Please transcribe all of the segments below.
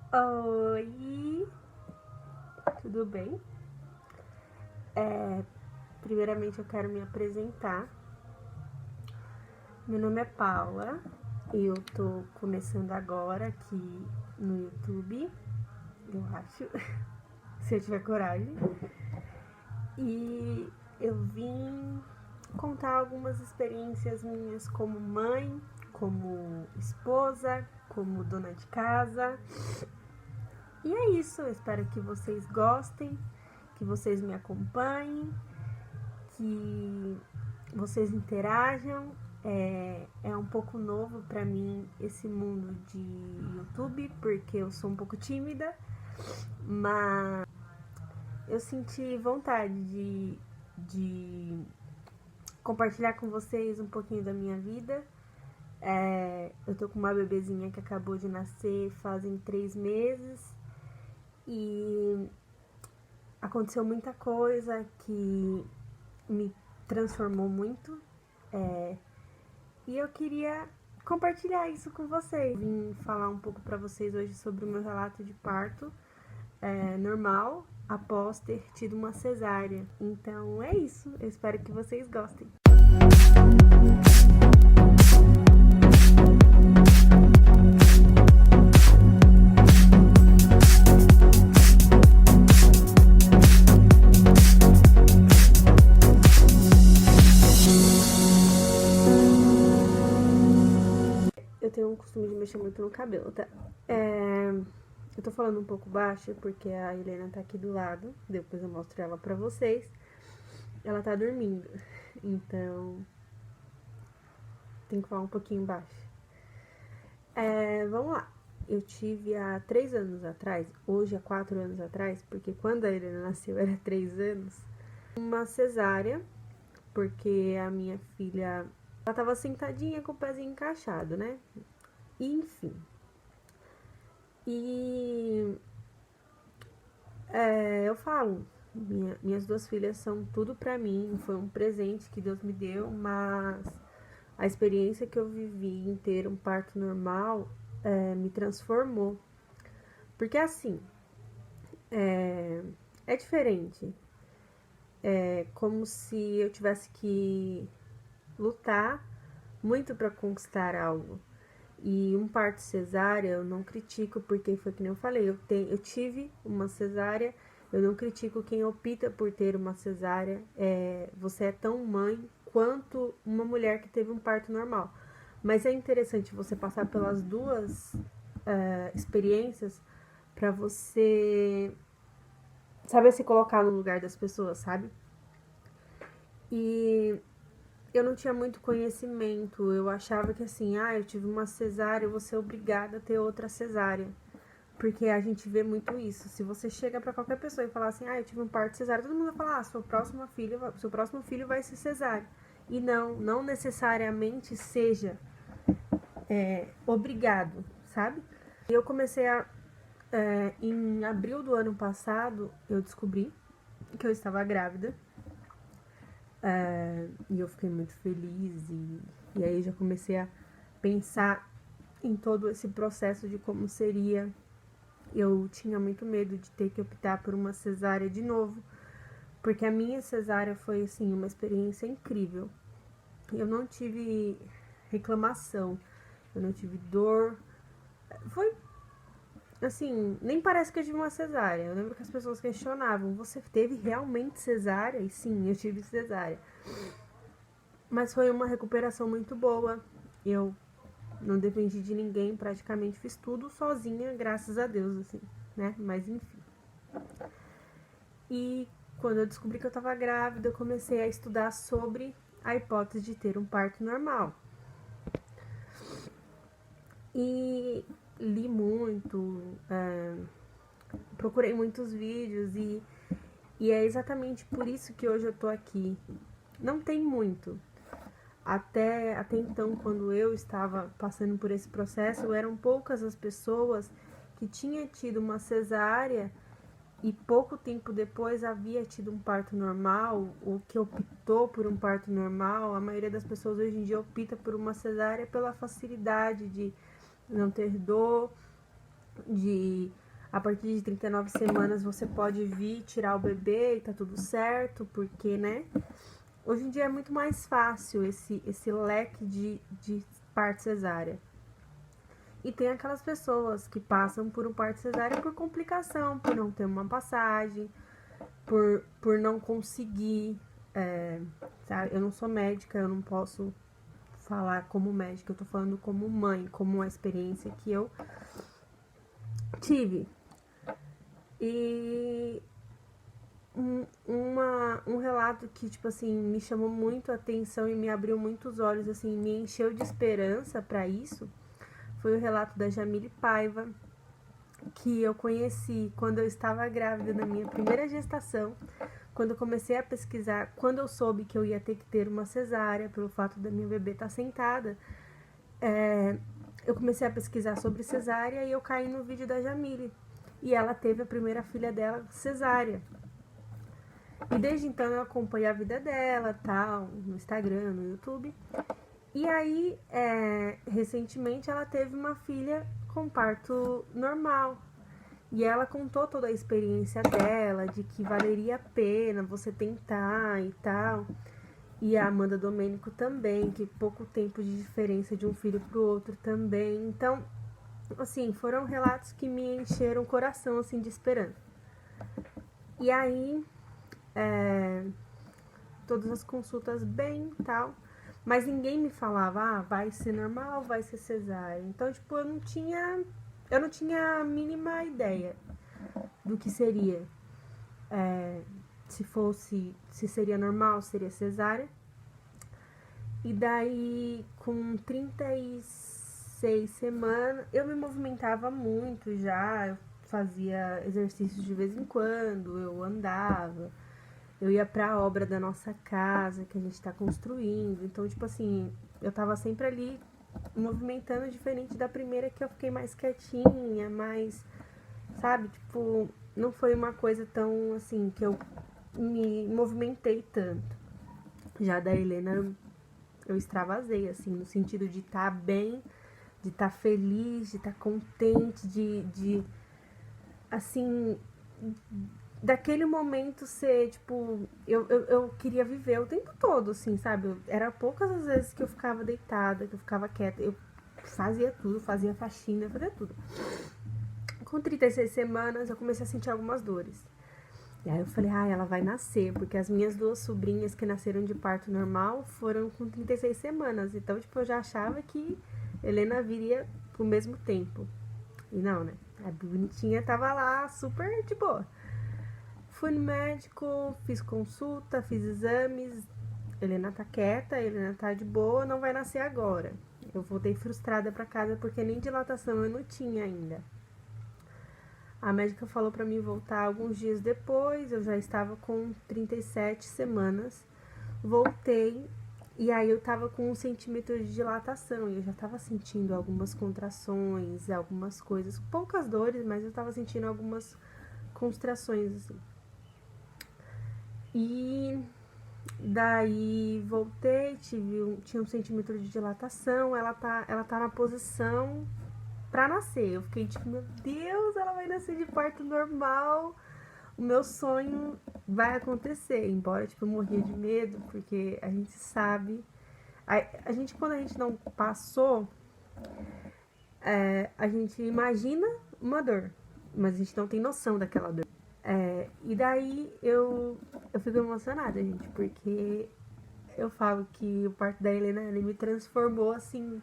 Oi, tudo bem? Primeiramente eu quero me apresentar. Meu nome é Paula e eu tô começando agora aqui no YouTube, eu acho, se eu tiver coragem. E eu vim contar algumas experiências minhas como mãe, como esposa, como dona de casa. E é isso, eu espero que vocês gostem, que vocês me acompanhem, que vocês interajam. É um pouco novo para mim esse mundo de YouTube, porque eu sou um pouco tímida, mas eu senti vontade de compartilhar com vocês um pouquinho da minha vida. Eu tô com uma bebezinha que acabou de nascer fazem 3 meses e aconteceu muita coisa que me transformou muito. E eu queria compartilhar isso com vocês. Vim falar um pouco para vocês hoje sobre o meu relato de parto normal após ter tido uma cesárea. Então é isso. Eu espero que vocês gostem. Eu tenho um costume de mexer muito no cabelo, tá? Eu tô falando um pouco baixo porque a Helena tá aqui do lado. Depois eu mostro ela pra vocês. Ela tá dormindo. Então tem que falar um pouquinho baixo. Vamos lá. Eu tive há 3 anos atrás, hoje há 4 anos atrás, porque quando a Helena nasceu era 3 anos, uma cesárea, porque a minha filha, ela tava sentadinha com o pezinho encaixado, né? Enfim. E eu falo, minhas 2 filhas são tudo pra mim, foi um presente que Deus me deu, mas a experiência que eu vivi em ter um parto normal me transformou. Porque assim, é diferente. É como se eu tivesse que lutar muito para conquistar algo. E um parto cesárea eu não critico, porque foi que nem eu falei, eu tive uma cesárea, eu não critico quem opta por ter uma cesárea. Você é tão mãe quanto uma mulher que teve um parto normal. Mas é interessante você passar pelas duas experiências para você saber se colocar no lugar das pessoas, sabe? E eu não tinha muito conhecimento. Eu achava que assim, eu tive uma cesárea, eu vou ser obrigada a ter outra cesárea. Porque a gente vê muito isso. Se você chega pra qualquer pessoa e falar assim, eu tive um parto cesárea, todo mundo vai falar, seu próximo filho vai ser cesárea. E não necessariamente seja obrigado, sabe? E eu comecei em abril do ano passado, eu descobri que eu estava grávida. E eu fiquei muito feliz e aí já comecei a pensar em todo esse processo de como seria. Eu tinha muito medo de ter que optar por uma cesárea de novo, porque a minha cesárea foi assim uma experiência incrível. Eu não tive reclamação, eu não tive dor. Foi assim, nem parece que eu tive uma cesárea. Eu lembro que as pessoas questionavam: você teve realmente cesárea? E sim, eu tive cesárea. Mas foi uma recuperação muito boa. Eu não dependi de ninguém, praticamente fiz tudo sozinha, graças a Deus, assim, né? Mas enfim. E quando eu descobri que eu tava grávida, eu comecei a estudar sobre a hipótese de ter um parto normal. E li muito, procurei muitos vídeos e é exatamente por isso que hoje eu tô aqui. Não tem muito. Até então, quando eu estava passando por esse processo, eram poucas as pessoas que tinham tido uma cesárea e pouco tempo depois havia tido um parto normal, ou que optou por um parto normal. A maioria das pessoas hoje em dia opta por uma cesárea pela facilidade de não ter dor, de a partir de 39 semanas você pode vir tirar o bebê e tá tudo certo, porque, né? Hoje em dia é muito mais fácil esse leque de parto cesárea. E tem aquelas pessoas que passam por um parto cesárea por complicação, por não ter uma passagem, por não conseguir, sabe? Eu não sou médica, eu não posso falar como médica, eu tô falando como mãe, como uma experiência que eu tive. E um relato que, tipo assim, me chamou muito a atenção e me abriu muitos olhos, assim, me encheu de esperança para isso, foi o relato da Jamile Paiva, que eu conheci quando eu estava grávida na minha primeira gestação, quando eu comecei a pesquisar, quando eu soube que eu ia ter que ter uma cesárea, pelo fato da minha bebê estar sentada, eu comecei a pesquisar sobre cesárea e eu caí no vídeo da Jamile. E ela teve a primeira filha dela cesárea. E desde então eu acompanho a vida dela, tal, no Instagram, no YouTube. E aí, recentemente ela teve uma filha com parto normal. E ela contou toda a experiência dela, de que valeria a pena você tentar e tal. E a Amanda Domênico também, que pouco tempo de diferença de um filho pro outro também. Então, assim, foram relatos que me encheram o coração, assim, de esperança. E aí, todas as consultas bem e tal, mas ninguém me falava, vai ser normal, vai ser cesárea. Então, tipo, eu não tinha a mínima ideia do que seria. Se seria normal, seria cesárea. E daí, com 36 semanas, eu me movimentava muito já, eu fazia exercícios de vez em quando, eu andava, eu ia pra obra da nossa casa que a gente tá construindo. Então, tipo assim, eu tava sempre ali movimentando, diferente da primeira que eu fiquei mais quietinha, mais, sabe? Tipo, não foi uma coisa tão assim que eu me movimentei tanto. Já da Helena eu extravasei, assim, no sentido de estar bem, de estar feliz, de estar contente, de assim, daquele momento ser, tipo, eu queria viver o tempo todo, assim, sabe? Era poucas as vezes que eu ficava deitada, que eu ficava quieta. Eu fazia tudo, fazia faxina, fazia tudo. Com 36 semanas, eu comecei a sentir algumas dores. E aí eu falei, ela vai nascer, porque as minhas duas sobrinhas que nasceram de parto normal foram com 36 semanas. Então, tipo, eu já achava que Helena viria pro mesmo tempo. E não, né? A bonitinha tava lá, super de boa. Fui no médico, fiz consulta, fiz exames. Helena tá quieta, Helena tá de boa, não vai nascer agora. Eu voltei frustrada pra casa porque nem dilatação eu não tinha ainda. A médica falou para mim voltar alguns dias depois, eu já estava com 37 semanas. Voltei e aí eu tava com 1 centímetro de dilatação e eu já tava sentindo algumas contrações, algumas coisas, poucas dores, mas eu tava sentindo algumas contrações assim. E daí voltei, tinha 1 centímetro de dilatação, ela tá na posição pra nascer. Eu fiquei tipo, meu Deus, ela vai nascer de parto normal. O meu sonho vai acontecer, embora tipo, eu morria de medo, porque a gente sabe. A gente, quando a gente não passou, a gente imagina uma dor, mas a gente não tem noção daquela dor. E daí eu fico emocionada, gente, porque eu falo que o parto da Helena, ele me transformou assim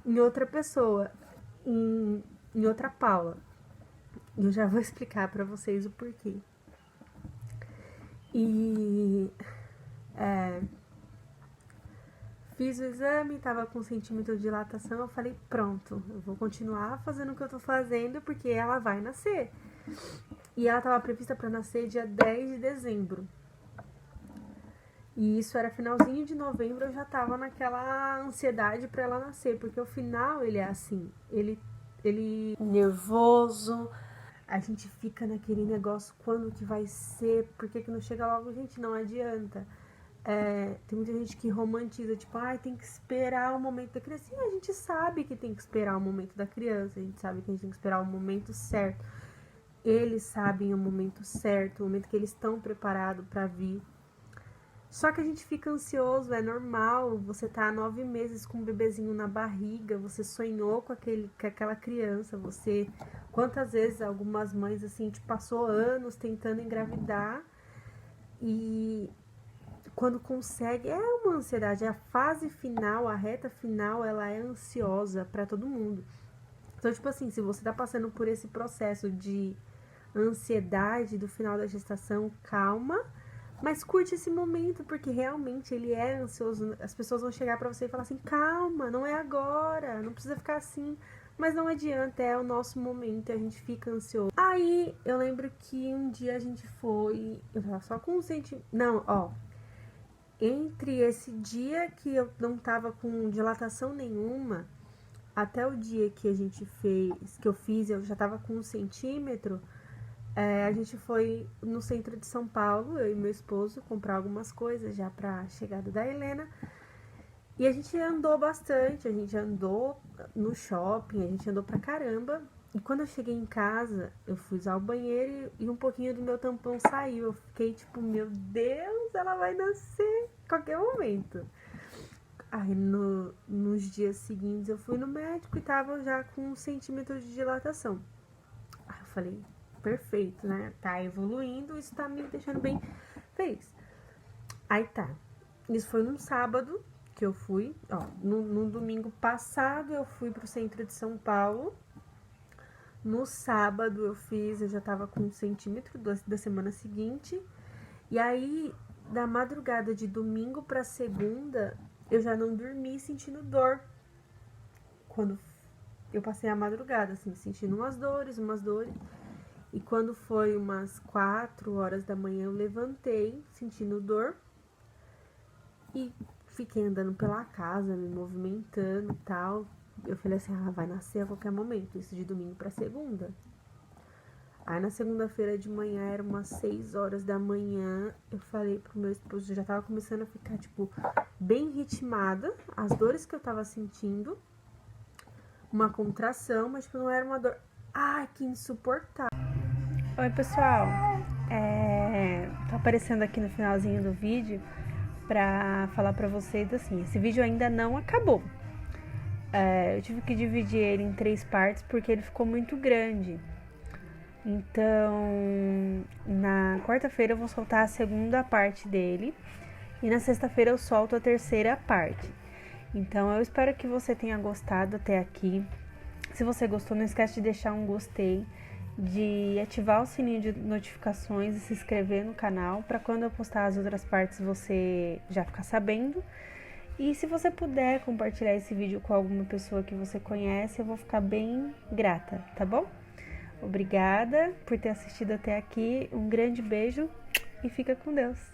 em outra pessoa, em outra Paula. E eu já vou explicar pra vocês o porquê. E fiz o exame, tava com 1 centímetro de dilatação, eu falei, pronto, eu vou continuar fazendo o que eu tô fazendo, porque ela vai nascer. E ela tava prevista pra nascer dia 10 de dezembro. E isso era finalzinho de novembro, eu já tava naquela ansiedade pra ela nascer, porque o final ele é assim, ele nervoso, a gente fica naquele negócio, quando que vai ser, por que não chega logo? Gente, não adianta. Tem muita gente que romantiza, tipo, tem que esperar o momento da criança. Sim, a gente sabe que tem que esperar o momento da criança, a gente sabe que a gente tem que esperar o momento certo. Eles sabem o momento certo, o momento que eles estão preparados para vir. Só que a gente fica ansioso, é normal. Você tá há 9 meses com um bebezinho na barriga, você sonhou com aquela criança, quantas vezes algumas mães, assim, passou anos tentando engravidar e quando consegue, é uma ansiedade. A fase final, a reta final, ela é ansiosa para todo mundo. Então, tipo assim, se você tá passando por esse processo de ansiedade do final da gestação, calma, mas curte esse momento, porque realmente ele é ansioso. As pessoas vão chegar pra você e falar assim, calma, não é agora, não precisa ficar assim. Mas não adianta, é o nosso momento, a gente fica ansioso. Aí, eu lembro que um dia a gente foi, eu tava só com um sentimento, entre esse dia que eu não tava com dilatação nenhuma, até o dia que eu já tava com 1 centímetro, a gente foi no centro de São Paulo, eu e meu esposo, comprar algumas coisas já pra chegada da Helena. E a gente andou bastante, a gente andou no shopping, a gente andou pra caramba. E quando eu cheguei em casa, eu fui usar o banheiro e um pouquinho do meu tampão saiu. Eu fiquei tipo, meu Deus, ela vai nascer a qualquer momento. Aí nos dias seguintes eu fui no médico e tava já com 1 centímetro de dilatação. Aí eu falei, perfeito, né? Tá evoluindo, isso tá me deixando bem feliz. Aí tá. Isso foi num sábado que eu fui. No domingo passado eu fui pro centro de São Paulo. No sábado eu já tava com 1 centímetro da semana seguinte. E aí, da madrugada de domingo pra segunda, eu já não dormi sentindo dor. Quando eu passei a madrugada, assim, sentindo umas dores. E quando foi umas 4 horas da manhã, eu levantei, sentindo dor. E fiquei andando pela casa, me movimentando e tal. Eu falei assim, vai nascer a qualquer momento, isso de domingo pra segunda. Aí na segunda-feira de manhã, era umas 6 horas da manhã, eu falei pro meu esposo, já tava começando a ficar, tipo, bem ritmada, as dores que eu tava sentindo, uma contração, mas tipo, não era uma dor, que insuportável. Oi, pessoal, tá aparecendo aqui no finalzinho do vídeo pra falar pra vocês assim, esse vídeo ainda não acabou. Eu tive que dividir ele em 3 partes porque ele ficou muito grande. Então, na quarta-feira eu vou soltar a segunda parte dele e na sexta-feira eu solto a terceira parte. Então, eu espero que você tenha gostado até aqui. Se você gostou, não esquece de deixar um gostei, de ativar o sininho de notificações e se inscrever no canal para quando eu postar as outras partes você já ficar sabendo. E se você puder compartilhar esse vídeo com alguma pessoa que você conhece, eu vou ficar bem grata, tá bom? Obrigada por ter assistido até aqui, um grande beijo e fica com Deus!